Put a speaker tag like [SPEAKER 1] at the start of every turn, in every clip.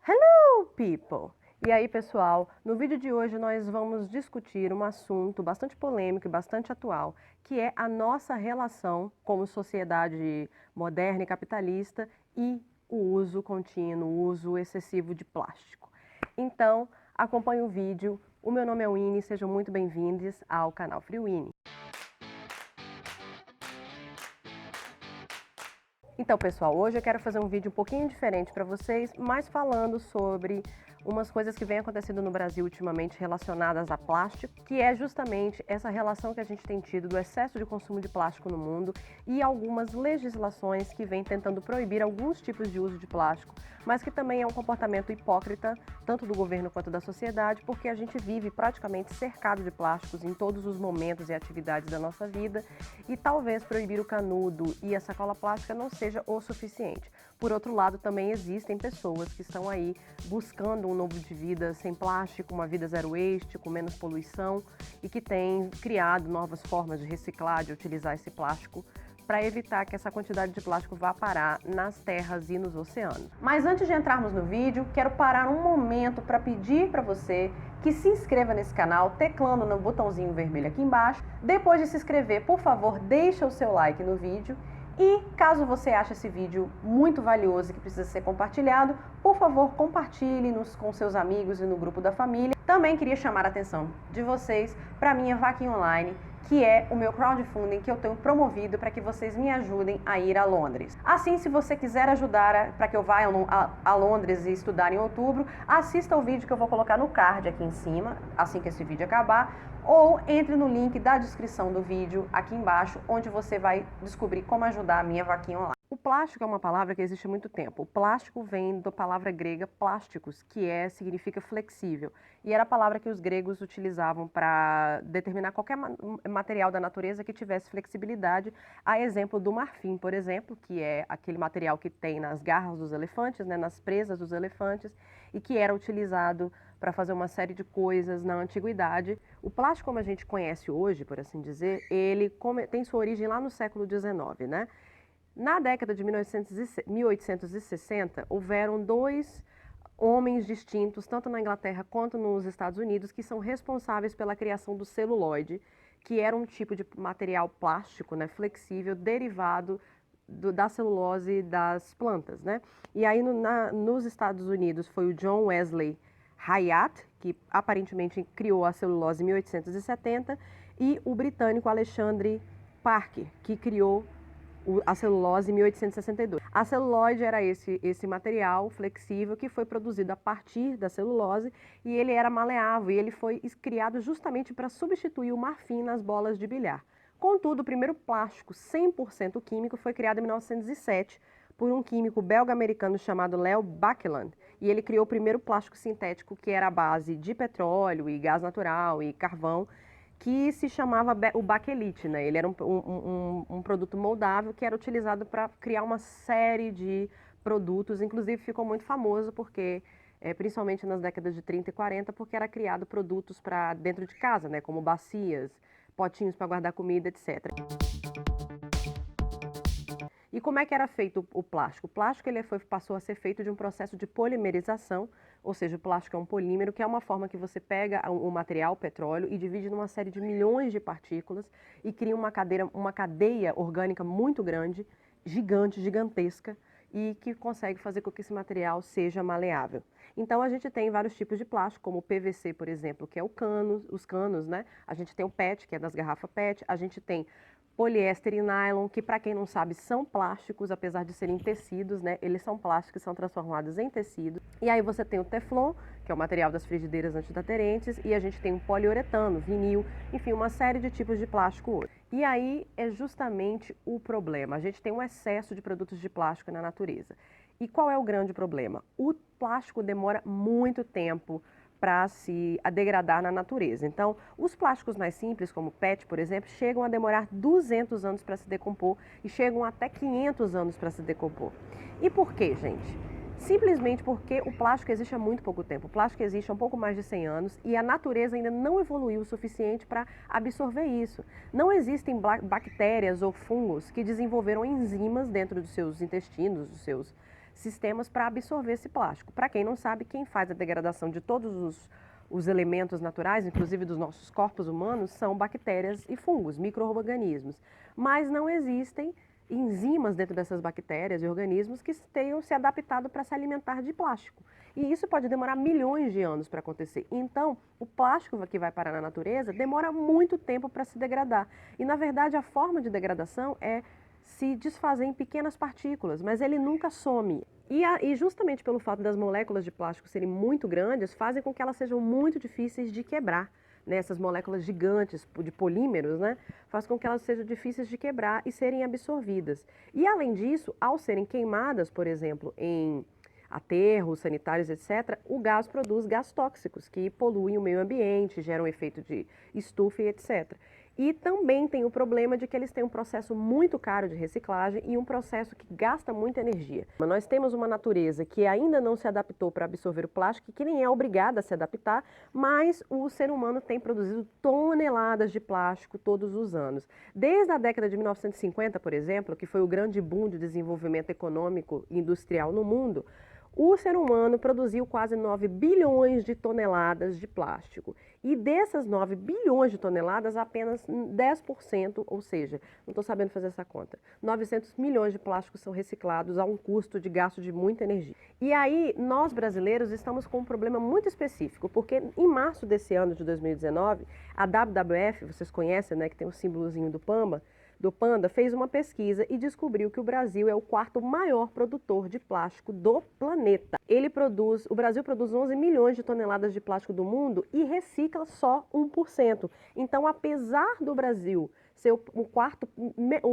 [SPEAKER 1] Hello, people! E aí, pessoal, no vídeo de hoje nós vamos discutir um assunto bastante polêmico e bastante atual, que é a nossa relação como sociedade moderna e capitalista e o uso contínuo, o uso excessivo de plástico. Então, acompanhe o vídeo. O meu nome é Winnie, sejam muito bem-vindos ao canal Free Winnie. Então, pessoal, hoje eu quero fazer um vídeo um pouquinho diferente para vocês, mas falando sobre umas coisas que vem acontecendo no Brasil ultimamente relacionadas a plástico, que é justamente essa relação que a gente tem tido do excesso de consumo de plástico no mundo e algumas legislações que vêm tentando proibir alguns tipos de uso de plástico, mas que também é um comportamento hipócrita, tanto do governo quanto da sociedade, porque a gente vive praticamente cercado de plásticos em todos os momentos e atividades da nossa vida, e talvez proibir o canudo e a sacola plástica não seja o suficiente. Por outro lado, também existem pessoas que estão aí buscando um novo de vida sem plástico, uma vida zero waste, com menos poluição, e que têm criado novas formas de reciclar, de utilizar esse plástico para evitar que essa quantidade de plástico vá parar nas terras e nos oceanos. Mas antes de entrarmos no vídeo, quero parar um momento para pedir para você que se inscreva nesse canal, teclando no botãozinho vermelho aqui embaixo. Depois de se inscrever, por favor, deixa o seu like no vídeo. E caso você ache esse vídeo muito valioso e que precisa ser compartilhado, por favor, compartilhe com seus amigos e no grupo da família. Também queria chamar a atenção de vocês para a minha vaquinha online, que é o meu crowdfunding que eu tenho promovido para que vocês me ajudem a ir a Londres. Assim, se você quiser ajudar para que eu vá a Londres e estudar em outubro, assista o vídeo que eu vou colocar no card aqui em cima, assim que esse vídeo acabar, ou entre no link da descrição do vídeo aqui embaixo, onde você vai descobrir como ajudar a minha vaquinha online. O plástico é uma palavra que existe há muito tempo. O plástico vem da palavra grega plásticos, que significa flexível. E era a palavra que os gregos utilizavam para determinar qualquer material da natureza que tivesse flexibilidade, a exemplo do marfim, por exemplo, que é aquele material que tem nas garras dos elefantes, né, nas presas dos elefantes, e que era utilizado para fazer uma série de coisas na antiguidade. O plástico, como a gente conhece hoje, por assim dizer, ele tem sua origem lá no século XIX, né? Na década de 1860, houveram dois homens distintos, tanto na Inglaterra quanto nos Estados Unidos, que são responsáveis pela criação do celuloide, que era um tipo de material plástico, né, flexível, derivado da celulose das plantas, né? E aí nos Estados Unidos foi o John Wesley Hyatt, que aparentemente criou a celulose em 1870, e o britânico Alexandre Parker, que criou a celulose em 1862. A celuloide era esse material flexível que foi produzido a partir da celulose e ele era maleável e ele foi criado justamente para substituir o marfim nas bolas de bilhar. Contudo, o primeiro plástico 100% químico foi criado em 1907 por um químico belga-americano chamado Leo Baekeland, e ele criou o primeiro plástico sintético que era a base de petróleo e gás natural e carvão, que se chamava o baquelite, né? Ele era um produto moldável que era utilizado para criar uma série de produtos, inclusive ficou muito famoso porque, principalmente nas décadas de 30 e 40, porque era criado produtos para dentro de casa, né? Como bacias, potinhos para guardar comida, etc. E como é que era feito o plástico? O plástico passou a ser feito de um processo de polimerização, ou seja, o plástico é um polímero, que é uma forma que você pega o material, o petróleo, e divide numa série de milhões de partículas e cria uma cadeia orgânica muito grande, gigante, gigantesca, e que consegue fazer com que esse material seja maleável. Então a gente tem vários tipos de plástico, como o PVC, por exemplo, que é os canos, né? A gente tem o PET, que é das garrafas PET, a gente tem poliéster e nylon, que para quem não sabe são plásticos, apesar de serem tecidos, né? Eles são plásticos e são transformados em tecido. E aí você tem o Teflon, que é o material das frigideiras antidaderentes, e a gente tem o poliuretano, vinil, enfim, uma série de tipos de plástico hoje. E aí é justamente o problema. A gente tem um excesso de produtos de plástico na natureza. E qual é o grande problema? O plástico demora muito tempo para se degradar na natureza. Então, os plásticos mais simples, como o PET, por exemplo, chegam a demorar 200 anos para se decompor e chegam até 500 anos para se decompor. E por quê, gente? Simplesmente porque o plástico existe há muito pouco tempo. O plástico existe há um pouco mais de 100 anos e a natureza ainda não evoluiu o suficiente para absorver isso. Não existem bactérias ou fungos que desenvolveram enzimas dentro dos seus intestinos, dos seus sistemas para absorver esse plástico. Para quem não sabe, quem faz a degradação de todos os elementos naturais, inclusive dos nossos corpos humanos, são bactérias e fungos, micro-organismos. Mas não existem enzimas dentro dessas bactérias e organismos que tenham se adaptado para se alimentar de plástico. E isso pode demorar milhões de anos para acontecer. Então, o plástico que vai parar na natureza demora muito tempo para se degradar. E, na verdade, a forma de degradação é se desfazer em pequenas partículas, mas ele nunca some. E justamente pelo fato das moléculas de plástico serem muito grandes, fazem com que elas sejam muito difíceis de quebrar. Né, essas moléculas gigantes de polímeros, né, faz com que elas sejam difíceis de quebrar e serem absorvidas. E além disso, ao serem queimadas, por exemplo, em aterros sanitários, etc., o gás produz gases tóxicos que poluem o meio ambiente, geram efeito de estufa e etc. E também tem o problema de que eles têm um processo muito caro de reciclagem e um processo que gasta muita energia. Nós temos uma natureza que ainda não se adaptou para absorver o plástico e que nem é obrigada a se adaptar, mas o ser humano tem produzido toneladas de plástico todos os anos. Desde a década de 1950, por exemplo, que foi o grande boom de desenvolvimento econômico e industrial no mundo, o ser humano produziu quase 9 bilhões de toneladas de plástico. E dessas 9 bilhões de toneladas, apenas 10%, ou seja, não estou sabendo fazer essa conta, 900 milhões de plásticos são reciclados a um custo de gasto de muita energia. E aí, nós brasileiros estamos com um problema muito específico, porque em março desse ano de 2019, a WWF, vocês conhecem, né, que tem o símbolozinho do Panda, fez uma pesquisa e descobriu que o Brasil é o quarto maior produtor de plástico do planeta. O Brasil produz 11 milhões de toneladas de plástico do mundo e recicla só 1%. Então, apesar do Brasil ser o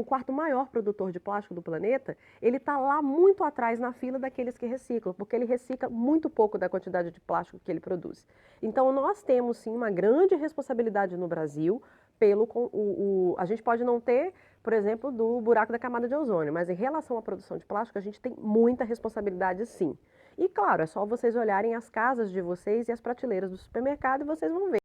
[SPEAKER 1] quarto maior produtor de plástico do planeta, ele está lá muito atrás na fila daqueles que reciclam, porque ele recicla muito pouco da quantidade de plástico que ele produz. Então, nós temos sim uma grande responsabilidade no Brasil a gente pode não ter, por exemplo, do buraco da camada de ozônio, mas em relação à produção de plástico, a gente tem muita responsabilidade sim. E claro, é só vocês olharem as casas de vocês e as prateleiras do supermercado e vocês vão ver.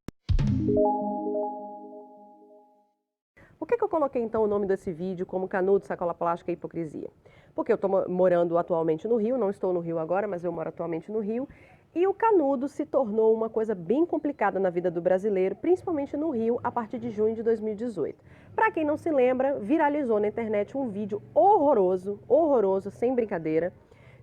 [SPEAKER 1] Por que eu coloquei então o nome desse vídeo como Canudo, Sacola Plástica e Hipocrisia? Porque eu estou morando atualmente no Rio, não estou no Rio agora, mas eu moro atualmente no Rio, e o canudo se tornou uma coisa bem complicada na vida do brasileiro, principalmente no Rio, a partir de junho de 2018. Para quem não se lembra, viralizou na internet um vídeo horroroso, sem brincadeira,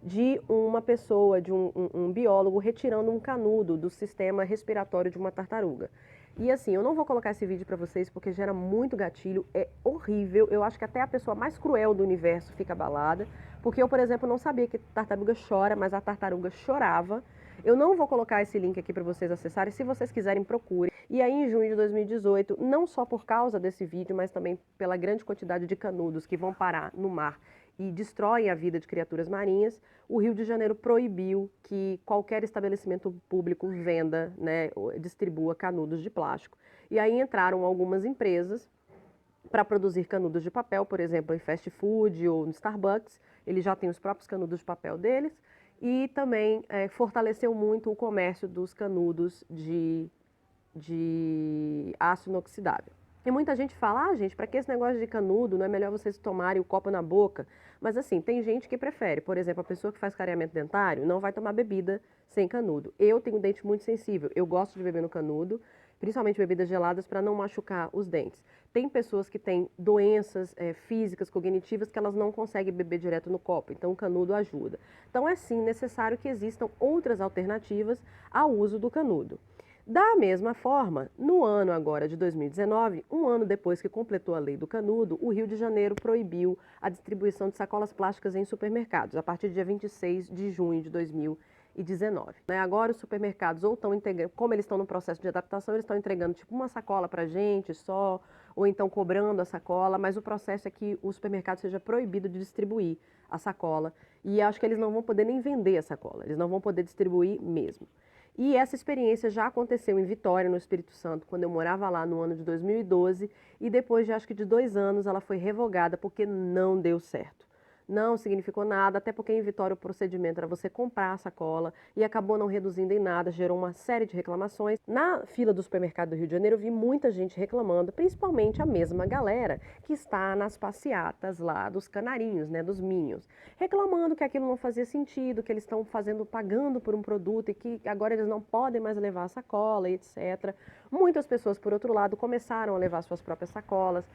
[SPEAKER 1] de uma pessoa, de um biólogo, retirando um canudo do sistema respiratório de uma tartaruga. E assim, eu não vou colocar esse vídeo para vocês porque gera muito gatilho, é horrível. Eu acho que até a pessoa mais cruel do universo fica abalada, porque eu, por exemplo, não sabia que tartaruga chora, mas a tartaruga chorava. Eu não vou colocar esse link aqui para vocês acessarem, se vocês quiserem procurem. E aí, em junho de 2018, não só por causa desse vídeo, mas também pela grande quantidade de canudos que vão parar no mar e destroem a vida de criaturas marinhas, o Rio de Janeiro proibiu que qualquer estabelecimento público venda, né, distribua canudos de plástico. E aí entraram algumas empresas para produzir canudos de papel, por exemplo, em fast food ou no Starbucks, eles já têm os próprios canudos de papel deles, e também fortaleceu muito o comércio dos canudos de aço inoxidável. E muita gente fala, gente, para que esse negócio de canudo, não é melhor vocês tomarem o copo na boca? Mas assim, tem gente que prefere. Por exemplo, a pessoa que faz clareamento dentário não vai tomar bebida sem canudo. Eu tenho um dente muito sensível, eu gosto de beber no canudo, principalmente bebidas geladas, para não machucar os dentes. Tem pessoas que têm doenças físicas, cognitivas, que elas não conseguem beber direto no copo, então o canudo ajuda. Então é sim necessário que existam outras alternativas ao uso do canudo. Da mesma forma, no ano agora de 2019, um ano depois que completou a lei do canudo, o Rio de Janeiro proibiu a distribuição de sacolas plásticas em supermercados, a partir do dia 26 de junho de 2019. Agora os supermercados ou estão entregando, como eles estão no processo de adaptação, eles estão entregando tipo uma sacola para a gente só, ou então cobrando a sacola, mas o processo é que o supermercado seja proibido de distribuir a sacola, e acho que eles não vão poder nem vender a sacola, eles não vão poder distribuir mesmo. E essa experiência já aconteceu em Vitória, no Espírito Santo, quando eu morava lá no ano de 2012, e depois de acho que de 2 anos ela foi revogada porque não deu certo. não significou nada, até porque em Vitória o procedimento era você comprar a sacola e acabou não reduzindo em nada, gerou uma série de reclamações. Na fila do supermercado do Rio de Janeiro eu vi muita gente reclamando, principalmente a mesma galera que está nas passeatas lá dos canarinhos, né, dos Minions, reclamando que aquilo não fazia sentido, que eles estão pagando por um produto e que agora eles não podem mais levar a sacola, etc. Muitas pessoas, por outro lado, começaram a levar suas próprias sacolas.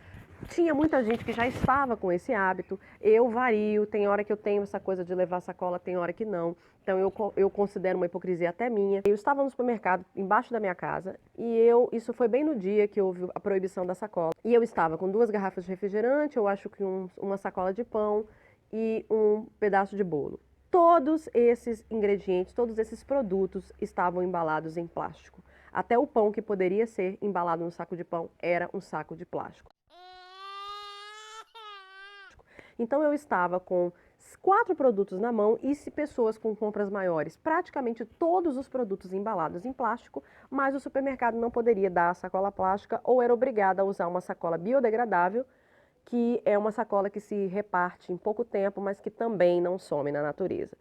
[SPEAKER 1] Tinha muita gente que já estava com esse hábito. Eu vario, tem hora que eu tenho essa coisa de levar sacola, tem hora que não. Então eu considero uma hipocrisia até minha. Eu estava no supermercado embaixo da minha casa e isso foi bem no dia que houve a proibição da sacola. E eu estava com 2 garrafas de refrigerante, eu acho que uma sacola de pão e um pedaço de bolo. Todos esses ingredientes, todos esses produtos estavam embalados em plástico. Até o pão que poderia ser embalado num saco de pão era um saco de plástico. Então eu estava com 4 produtos na mão e se pessoas com compras maiores, praticamente todos os produtos embalados em plástico, mas o supermercado não poderia dar a sacola plástica ou era obrigado a usar uma sacola biodegradável, que é uma sacola que se reparte em pouco tempo, mas que também não some na natureza.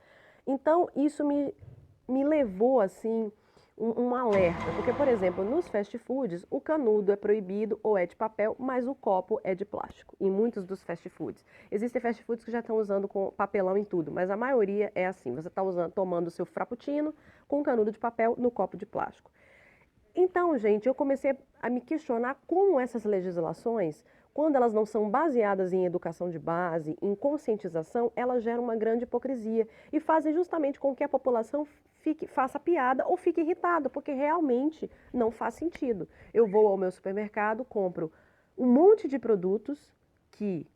[SPEAKER 1] Então isso me levou assim um alerta, porque, por exemplo, nos fast foods, o canudo é proibido ou é de papel, mas o copo é de plástico, em muitos dos fast foods. Existem fast foods que já estão usando com papelão em tudo, mas a maioria é assim, você está tomando o seu frappuccino com um canudo de papel no copo de plástico. Então, gente, eu comecei a me questionar como essas legislações, quando elas não são baseadas em educação de base, em conscientização, elas geram uma grande hipocrisia e fazem justamente com que a população faça piada ou fique irritado, porque realmente não faz sentido. Eu vou ao meu supermercado, compro um monte de produtos que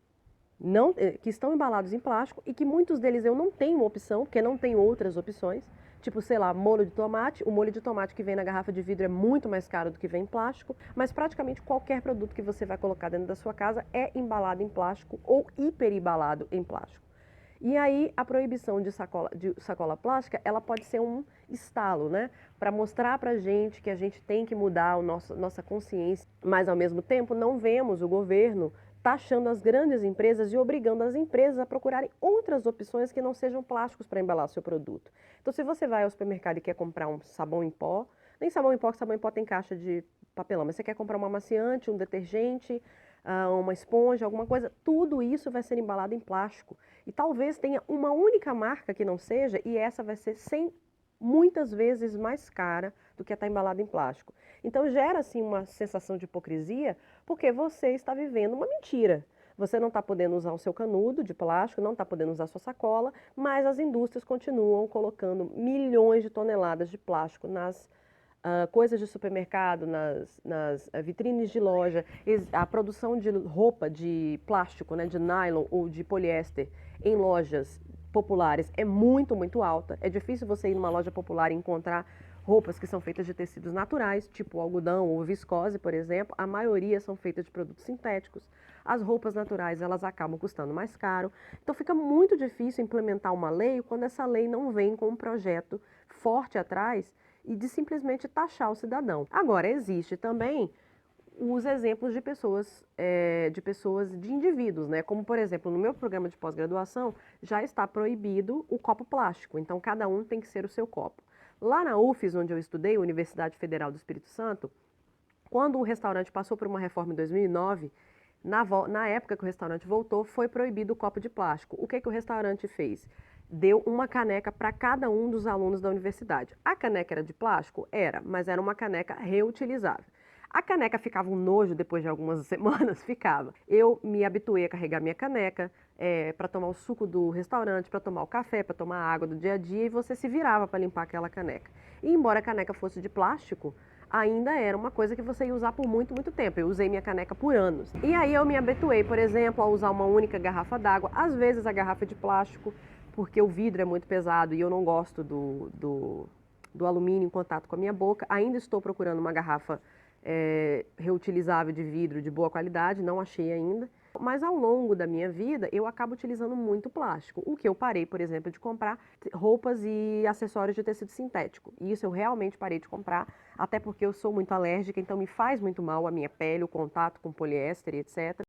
[SPEAKER 1] que estão embalados em plástico e que muitos deles eu não tenho opção, porque não tenho outras opções. Tipo, sei lá, molho de tomate. O molho de tomate que vem na garrafa de vidro é muito mais caro do que vem em plástico, mas praticamente qualquer produto que você vai colocar dentro da sua casa é embalado em plástico ou hiperimbalado em plástico. E aí a proibição de sacola plástica, ela pode ser um estalo, né? Para mostrar para a gente que a gente tem que mudar nossa consciência, mas ao mesmo tempo não vemos o governo taxando as grandes empresas e obrigando as empresas a procurarem outras opções que não sejam plásticos para embalar seu produto. Então, se você vai ao supermercado e quer comprar um sabão em pó, nem sabão em pó, que sabão em pó tem caixa de papelão, mas você quer comprar um amaciante, um detergente, uma esponja, alguma coisa, tudo isso vai ser embalado em plástico. E talvez tenha uma única marca que não seja, e essa vai ser muitas vezes mais cara do que estar embalada em plástico. Então gera assim uma sensação de hipocrisia, porque você está vivendo uma mentira. Você não está podendo usar o seu canudo de plástico, não está podendo usar a sua sacola, mas as indústrias continuam colocando milhões de toneladas de plástico nas coisas de supermercado, nas vitrines de loja. A produção de roupa de plástico, né, de nylon ou de poliéster em lojas populares é muito, muito alta. É difícil você ir numa loja popular e encontrar roupas que são feitas de tecidos naturais, tipo algodão ou viscose, por exemplo. A maioria são feitas de produtos sintéticos. As roupas naturais, elas acabam custando mais caro. Então fica muito difícil implementar uma lei quando essa lei não vem com um projeto forte atrás e de simplesmente taxar o cidadão. Agora, existe também os exemplos de pessoas, de indivíduos, né? Como, por exemplo, no meu programa de pós-graduação, já está proibido o copo plástico, então cada um tem que ser o seu copo. Lá na UFES, onde eu estudei, Universidade Federal do Espírito Santo, quando o restaurante passou por uma reforma em 2009, na época que o restaurante voltou, foi proibido o copo de plástico. O que o restaurante fez? Deu uma caneca para cada um dos alunos da universidade. A caneca era de plástico? Era, mas era uma caneca reutilizável. A caneca ficava um nojo depois de algumas semanas? Ficava. Eu me habituei a carregar minha caneca para tomar o suco do restaurante, para tomar o café, para tomar a água do dia a dia, e você se virava para limpar aquela caneca. E embora a caneca fosse de plástico, ainda era uma coisa que você ia usar por muito, muito tempo. Eu usei minha caneca por anos. E aí eu me habituei, por exemplo, a usar uma única garrafa d'água, às vezes a garrafa de plástico, porque o vidro é muito pesado e eu não gosto do alumínio em contato com a minha boca. Ainda estou procurando uma garrafa reutilizável de vidro de boa qualidade, não achei ainda. Mas ao longo da minha vida, eu acabo utilizando muito plástico. O que eu parei, por exemplo, de comprar roupas e acessórios de tecido sintético. E isso eu realmente parei de comprar, até porque eu sou muito alérgica, então me faz muito mal a minha pele, o contato com poliéster, etc.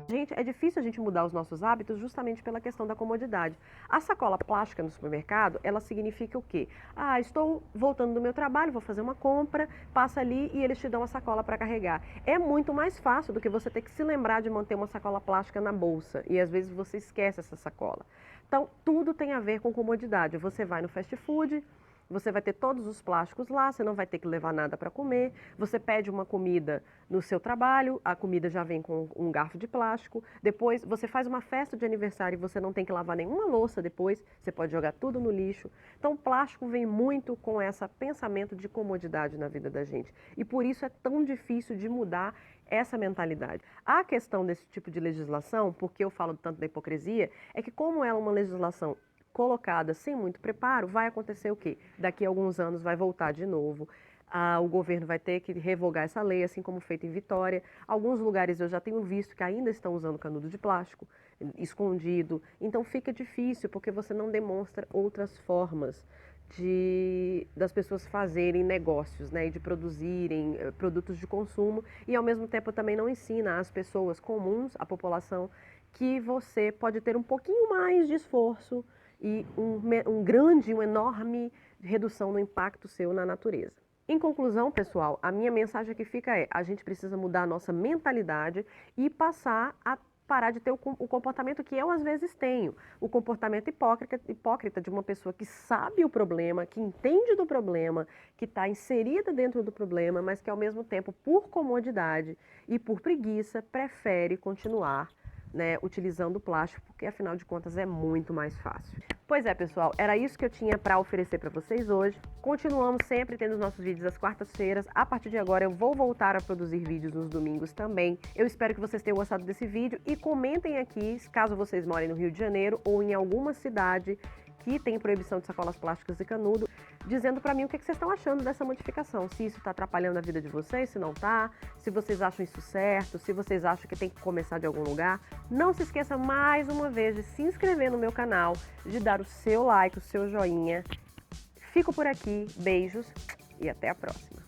[SPEAKER 1] Gente, é difícil a gente mudar os nossos hábitos justamente pela questão da comodidade. A sacola plástica no supermercado, ela significa o quê? Ah, estou voltando do meu trabalho, vou fazer uma compra, passa ali e eles te dão a sacola para carregar. É muito mais fácil do que você ter que se lembrar de manter uma sacola plástica na bolsa e às vezes você esquece essa sacola. Então, tudo tem a ver com comodidade. Você vai no fast food, você vai ter todos os plásticos lá, você não vai ter que levar nada para comer. Você pede uma comida no seu trabalho, a comida já vem com um garfo de plástico. Depois, você faz uma festa de aniversário e você não tem que lavar nenhuma louça depois, você pode jogar tudo no lixo. Então, o plástico vem muito com esse pensamento de comodidade na vida da gente. E por isso é tão difícil de mudar essa mentalidade. A questão desse tipo de legislação, porque eu falo tanto da hipocrisia, é que como ela é uma legislação colocada sem muito preparo, vai acontecer o quê? Daqui a alguns anos vai voltar de novo. O governo vai ter que revogar essa lei, assim como feito em Vitória. Alguns lugares eu já tenho visto que ainda estão usando canudo de plástico, escondido. Então fica difícil, porque você não demonstra outras formas das pessoas fazerem negócios, né, e de produzirem produtos de consumo, e ao mesmo tempo também não ensina às pessoas comuns, à população, que você pode ter um pouquinho mais de esforço e uma enorme redução no impacto seu na natureza. Em conclusão, pessoal, a minha mensagem que fica é: a gente precisa mudar a nossa mentalidade e passar a parar de ter o comportamento que eu às vezes tenho, o comportamento hipócrita de uma pessoa que sabe o problema, que entende do problema, que está inserida dentro do problema, mas que ao mesmo tempo, por comodidade e por preguiça, prefere continuar, né, utilizando o plástico, porque afinal de contas é muito mais fácil. Pois é, pessoal, era isso que eu tinha para oferecer para vocês hoje. Continuamos sempre tendo os nossos vídeos às quartas-feiras. A partir de agora eu vou voltar a produzir vídeos nos domingos também. Eu espero que vocês tenham gostado desse vídeo e comentem aqui, caso vocês morem no Rio de Janeiro ou em alguma cidade que tem proibição de sacolas plásticas e canudo, dizendo para mim o que vocês estão achando dessa modificação, se isso está atrapalhando a vida de vocês, se não está, se vocês acham isso certo, se vocês acham que tem que começar de algum lugar. Não se esqueça mais uma vez de se inscrever no meu canal, de dar o seu like, o seu joinha. Fico por aqui, beijos e até a próxima.